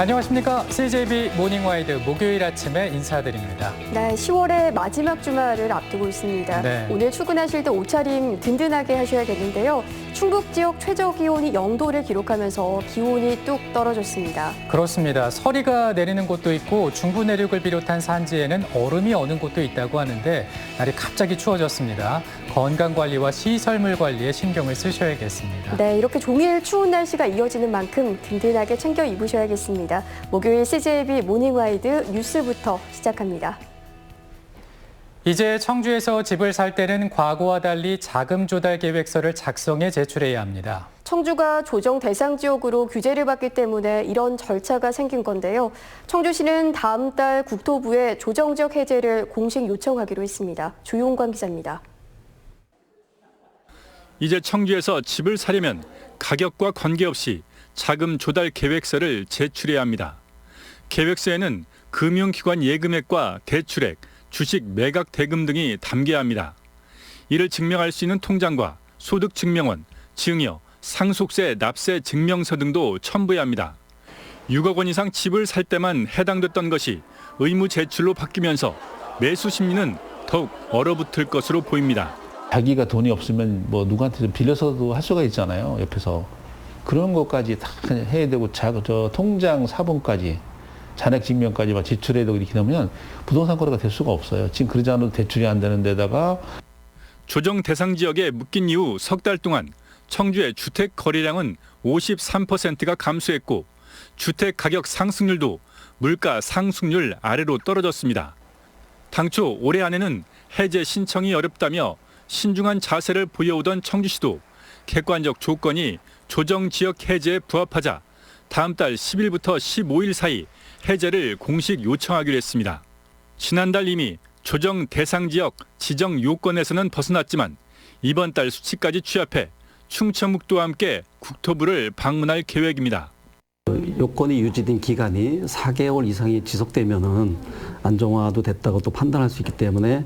안녕하십니까. CJB 모닝와이드 목요일 아침에 인사드립니다. 네, 10월의 마지막 주말을 앞두고 있습니다. 네. 오늘 출근하실 때 옷차림 든든하게 하셔야겠는데요. 충북 지역 최저 기온이 0도를 기록하면서 기온이 뚝 떨어졌습니다. 그렇습니다. 서리가 내리는 곳도 있고 중부 내륙을 비롯한 산지에는 얼음이 어는 곳도 있다고 하는데 날이 갑자기 추워졌습니다. 건강관리와 시설물 관리에 신경을 쓰셔야겠습니다. 네, 이렇게 종일 추운 날씨가 이어지는 만큼 든든하게 챙겨 입으셔야겠습니다. 목요일 CJB 모닝와이드 뉴스부터 시작합니다. 이제 청주에서 집을 살 때는 과거와 달리 자금 조달 계획서를 작성해 제출해야 합니다. 청주가 조정 대상 지역으로 규제를 받기 때문에 이런 절차가 생긴 건데요. 청주시는 다음 달 국토부에 조정 지역 해제를 공식 요청하기로 했습니다. 조용관 기자입니다. 이제 청주에서 집을 사려면 가격과 관계없이 자금 조달 계획서를 제출해야 합니다. 계획서에는 금융기관 예금액과 대출액, 주식 매각 대금 등이 담겨야 합니다. 이를 증명할 수 있는 통장과 소득증명원, 증여, 상속세 납세 증명서 등도 첨부해야 합니다. 6억 원 이상 집을 살 때만 해당됐던 것이 의무 제출로 바뀌면서 매수 심리는 더욱 얼어붙을 것으로 보입니다. 자기가 돈이 없으면 뭐 누구한테 좀 빌려서도 할 수가 있잖아요. 옆에서. 그런 것까지 다 해야 되고 통장 사본까지 잔액 증명까지 막 제출해야 되고 이렇게 되면 부동산 거래가 될 수가 없어요. 지금 그러지 않아도 대출이 안 되는 데다가 조정 대상 지역에 묶인 이후 석 달 동안 청주의 주택 거래량은 53%가 감소했고 주택 가격 상승률도 물가 상승률 아래로 떨어졌습니다. 당초 올해 안에는 해제 신청이 어렵다며 신중한 자세를 보여오던 청주시도 객관적 조건이 조정 지역 해제에 부합하자 다음 달 10일부터 15일 사이 해제를 공식 요청하기로 했습니다. 지난달 이미 조정 대상 지역 지정 요건에서는 벗어났지만 이번 달 수치까지 취합해 충청북도와 함께 국토부를 방문할 계획입니다. 요건이 유지된 기간이 4개월 이상이 지속되면은 안정화도 됐다고 또 판단할 수 있기 때문에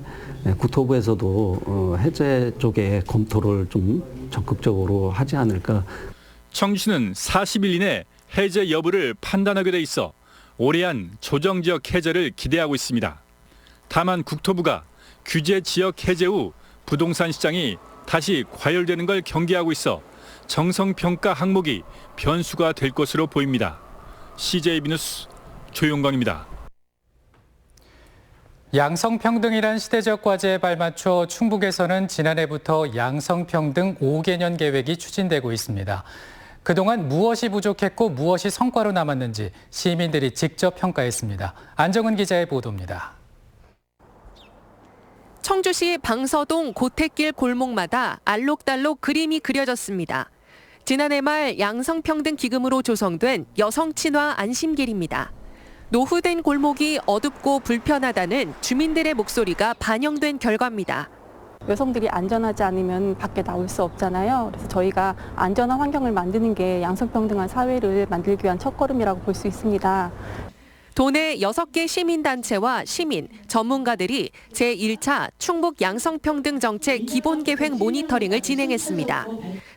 국토부에서도 해제 쪽에 검토를 좀 적극적으로 하지 않을까. 청주시는 40일 이내 해제 여부를 판단하게 돼 있어 올해 안 조정 지역 해제를 기대하고 있습니다. 다만 국토부가 규제 지역 해제 후 부동산 시장이 다시 과열되는 걸 경계하고 있어 정성평가 항목이 변수가 될 것으로 보입니다. CJB 뉴스 조용광입니다. 양성평등이란 시대적 과제에 발맞춰 충북에서는 지난해부터 양성평등 5개년 계획이 추진되고 있습니다. 그동안 무엇이 부족했고 무엇이 성과로 남았는지 시민들이 직접 평가했습니다. 안정은 기자의 보도입니다. 청주시 방서동 고택길 골목마다 알록달록 그림이 그려졌습니다. 지난해 말 양성평등 기금으로 조성된 여성친화 안심길입니다. 노후된 골목이 어둡고 불편하다는 주민들의 목소리가 반영된 결과입니다. 여성들이 안전하지 않으면 밖에 나올 수 없잖아요. 그래서 저희가 안전한 환경을 만드는 게 양성평등한 사회를 만들기 위한 첫걸음이라고 볼 수 있습니다. 도내 6개 시민단체와 시민, 전문가들이 제1차 충북 양성평등 정책 기본계획 모니터링을 진행했습니다.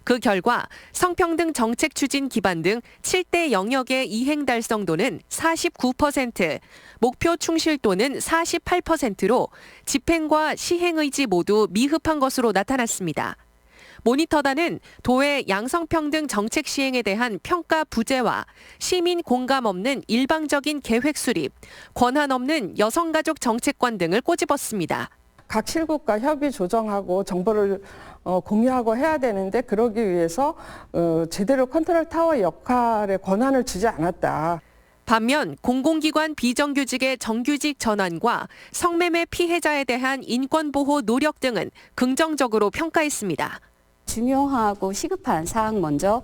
그 결과 성평등 정책 추진 기반 등 7대 영역의 이행 달성도는 49%, 목표 충실도는 48%로 집행과 시행 의지 모두 미흡한 것으로 나타났습니다. 모니터단은 도의 양성평등 정책 시행에 대한 평가 부재와 시민 공감 없는 일방적인 계획 수립, 권한 없는 여성가족 정책관 등을 꼬집었습니다. 각 실국과 협의 조정하고 정보를 공유하고 해야 되는데 그러기 위해서 제대로 컨트롤 타워 역할에 권한을 주지 않았다. 반면 공공기관 비정규직의 정규직 전환과 성매매 피해자에 대한 인권보호 노력 등은 긍정적으로 평가했습니다. 중요하고 시급한 사항 먼저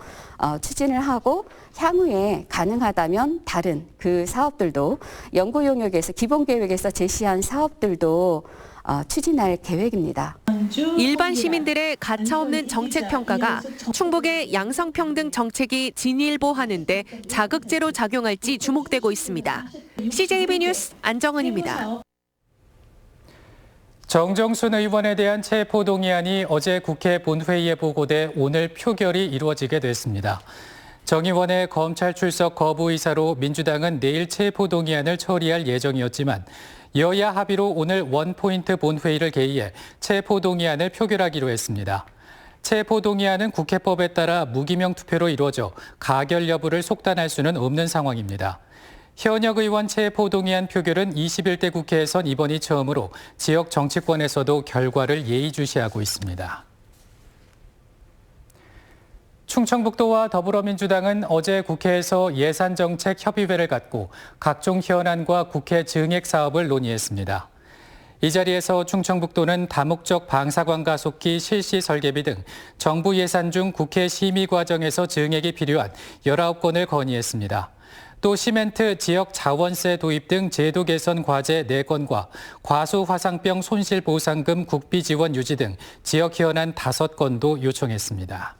추진을 하고 향후에 가능하다면 다른 그 사업들도 연구 용역에서 기본 계획에서 제시한 사업들도 추진할 계획입니다. 일반 시민들의 가차없는 정책 평가가 충북의 양성평등 정책이 진일보하는 데 자극제로 작용할지 주목되고 있습니다. CJB 뉴스 안정은입니다. 정정순 의원에 대한 체포동의안이 어제 국회 본회의에 보고돼 오늘 표결이 이루어지게 됐습니다. 정의원의 검찰 출석 거부 의사로 민주당은 내일 체포동의안을 처리할 예정이었지만 여야 합의로 오늘 원포인트 본회의를 개의해 체포동의안을 표결하기로 했습니다. 체포동의안은 국회법에 따라 무기명 투표로 이루어져 가결 여부를 속단할 수는 없는 상황입니다. 현역 의원 체포동의안 표결은 21대 국회에선 이번이 처음으로 지역 정치권에서도 결과를 예의주시하고 있습니다. 충청북도와 더불어민주당은 어제 국회에서 예산정책협의회를 갖고 각종 현안과 국회 증액 사업을 논의했습니다. 이 자리에서 충청북도는 다목적 방사관 가속기 실시 설계비 등 정부 예산 중 국회 심의 과정에서 증액이 필요한 19건을 건의했습니다. 또 시멘트 지역 자원세 도입 등 제도 개선 과제 4건과 과수 화상병 손실보상금 국비 지원 유지 등 지역 현안 5건도 요청했습니다.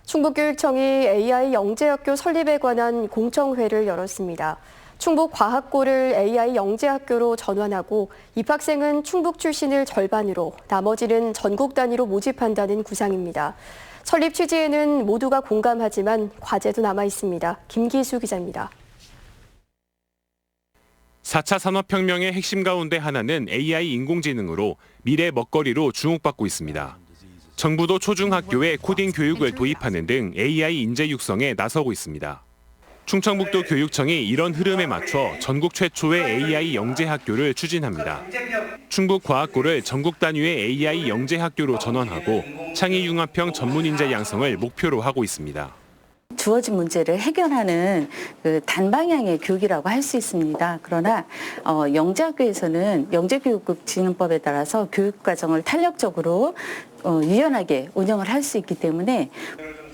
충북교육청이 AI 영재학교 설립에 관한 공청회를 열었습니다. 충북과학고를 AI 영재학교로 전환하고 입학생은 충북 출신을 절반으로 나머지는 전국 단위로 모집한다는 구상입니다. 설립 취지에는 모두가 공감하지만 과제도 남아 있습니다. 김기수 기자입니다. 4차 산업혁명의 핵심 가운데 하나는 AI 인공지능으로 미래 먹거리로 주목받고 있습니다. 정부도 초중학교에 코딩 교육을 도입하는 등 AI 인재 육성에 나서고 있습니다. 충청북도 교육청이 이런 흐름에 맞춰 전국 최초의 AI 영재학교를 추진합니다. 충북과학고를 전국 단위의 AI 영재학교로 전환하고 창의융합형 전문인재 양성을 목표로 하고 있습니다. 주어진 문제를 해결하는 그 단방향의 교육이라고 할 수 있습니다. 그러나 영재학교에서는 영재교육국 진흥법에 따라서 교육과정을 탄력적으로 유연하게 운영을 할 수 있기 때문에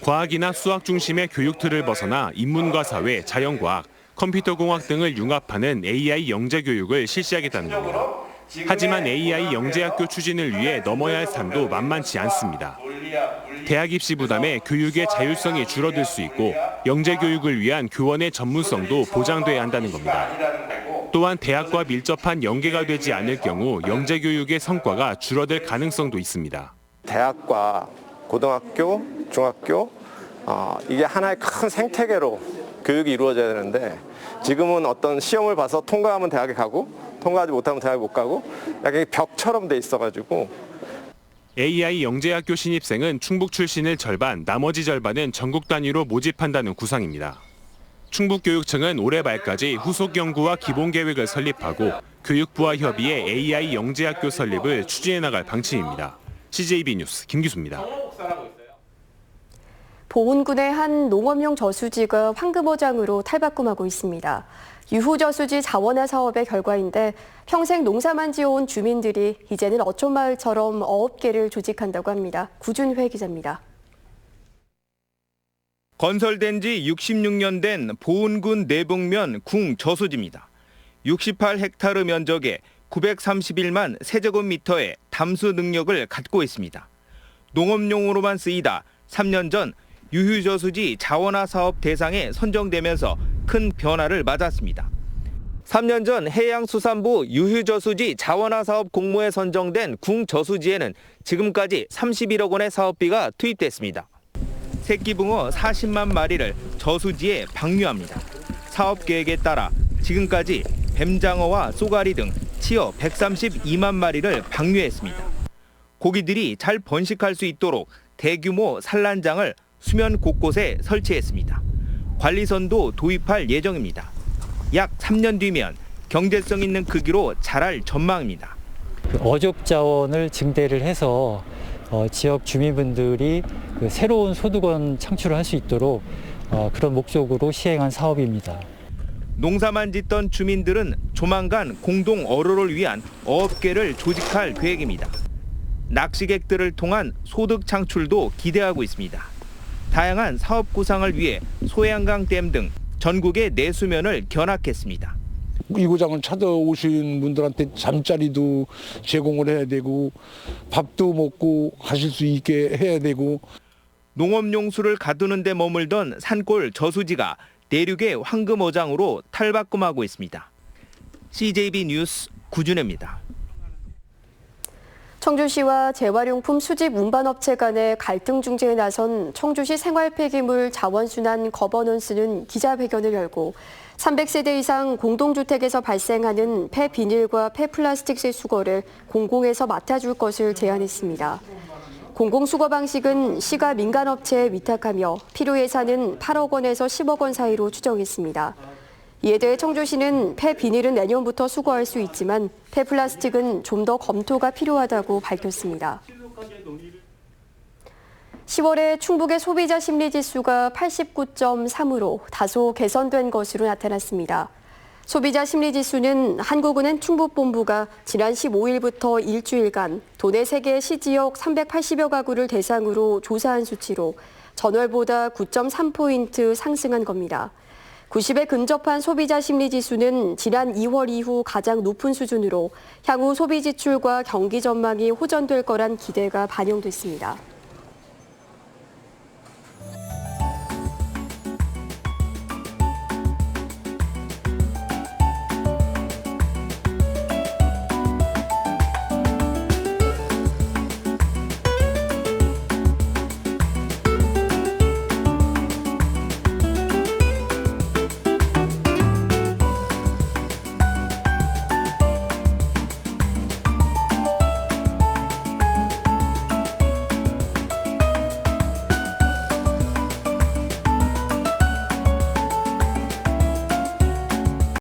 과학이나 수학 중심의 교육 틀을 벗어나 인문과 사회, 자연과학, 컴퓨터공학 등을 융합하는 AI 영재 교육을 실시하겠다는 겁니다. 하지만 AI 영재학교 추진을 위해 넘어야 할 산도 만만치 않습니다. 대학 입시 부담에 교육의 자율성이 줄어들 수 있고 영재 교육을 위한 교원의 전문성도 보장돼야 한다는 겁니다. 또한 대학과 밀접한 연계가 되지 않을 경우 영재 교육의 성과가 줄어들 가능성도 있습니다. 대학과 고등학교, 중학교 이게 하나의 큰 생태계로 교육이 이루어져야 되는데 지금은 어떤 시험을 봐서 통과하면 대학에 가고 통과하지 못하면 대학에 못 가고 약간 벽처럼 돼 있어가지고 AI 영재학교 신입생은 충북 출신을 절반, 나머지 절반은 전국 단위로 모집한다는 구상입니다. 충북교육청은 올해 말까지 후속 연구와 기본 계획을 설립하고 교육부와 협의해 AI 영재학교 설립을 추진해 나갈 방침입니다. CJB 뉴스 김기수입니다. 보은군의 한 농업용 저수지가 황금어장으로 탈바꿈하고 있습니다. 유후저수지 자원화 사업의 결과인데 평생 농사만 지어온 주민들이 이제는 어촌마을처럼 어업계를 조직한다고 합니다. 구준회 기자입니다. 건설된 지 66년 된 보은군 내북면 궁 저수지입니다. 68헥타르 면적에 931만 세제곱미터의 담수 능력을 갖고 있습니다. 농업용으로만 쓰이다 3년 전 유휴저수지 자원화 사업 대상에 선정되면서 큰 변화를 맞았습니다. 3년 전 해양수산부 유휴저수지 자원화 사업 공모에 선정된 궁저수지에는 지금까지 31억 원의 사업비가 투입됐습니다. 새끼붕어 40만 마리를 저수지에 방류합니다. 사업 계획에 따라 지금까지 뱀장어와 쏘가리 등 치어 132만 마리를 방류했습니다. 고기들이 잘 번식할 수 있도록 대규모 산란장을 수면 곳곳에 설치했습니다. 관리선도 도입할 예정입니다. 약 3년 뒤면 경제성 있는 크기로 자랄 전망입니다. 어족 자원을 증대를 해서 지역 주민분들이 새로운 소득원 창출을 할 수 있도록 그런 목적으로 시행한 사업입니다. 농사만 짓던 주민들은 조만간 공동 어로를 위한 어업계를 조직할 계획입니다. 낚시객들을 통한 소득 창출도 기대하고 있습니다. 다양한 사업 구상을 위해 소양강 댐 등 전국의 내수면을 견학했습니다. 이구장을 찾아오신 분들한테 잠자리도 제공을 해야 되고 밥도 먹고 가실 수 있게 해야 되고 농업용수를 가두는 데 머물던 산골 저수지가 내륙의 황금어장으로 탈바꿈하고 있습니다. CJB 뉴스 구준혜입니다. 청주시와 재활용품 수집 운반업체 간의 갈등 중재에 나선 청주시 생활폐기물 자원순환 거버넌스는 기자회견을 열고 300세대 이상 공동주택에서 발생하는 폐비닐과 폐플라스틱 수거를 공공에서 맡아줄 것을 제안했습니다. 공공수거 방식은 시가 민간업체에 위탁하며 필요 예산은 8억 원에서 10억 원 사이로 추정했습니다. 이에 대해 청주시는 폐비닐은 내년부터 수거할 수 있지만 폐플라스틱은 좀 더 검토가 필요하다고 밝혔습니다. 10월에 충북의 소비자 심리지수가 89.3으로 다소 개선된 것으로 나타났습니다. 소비자 심리지수는 한국은행 충북본부가 지난 15일부터 일주일간 도내 3개 시지역 380여 가구를 대상으로 조사한 수치로 전월보다 9.3포인트 상승한 겁니다. 90에 근접한 소비자 심리지수는 지난 2월 이후 가장 높은 수준으로 향후 소비 지출과 경기 전망이 호전될 거란 기대가 반영됐습니다.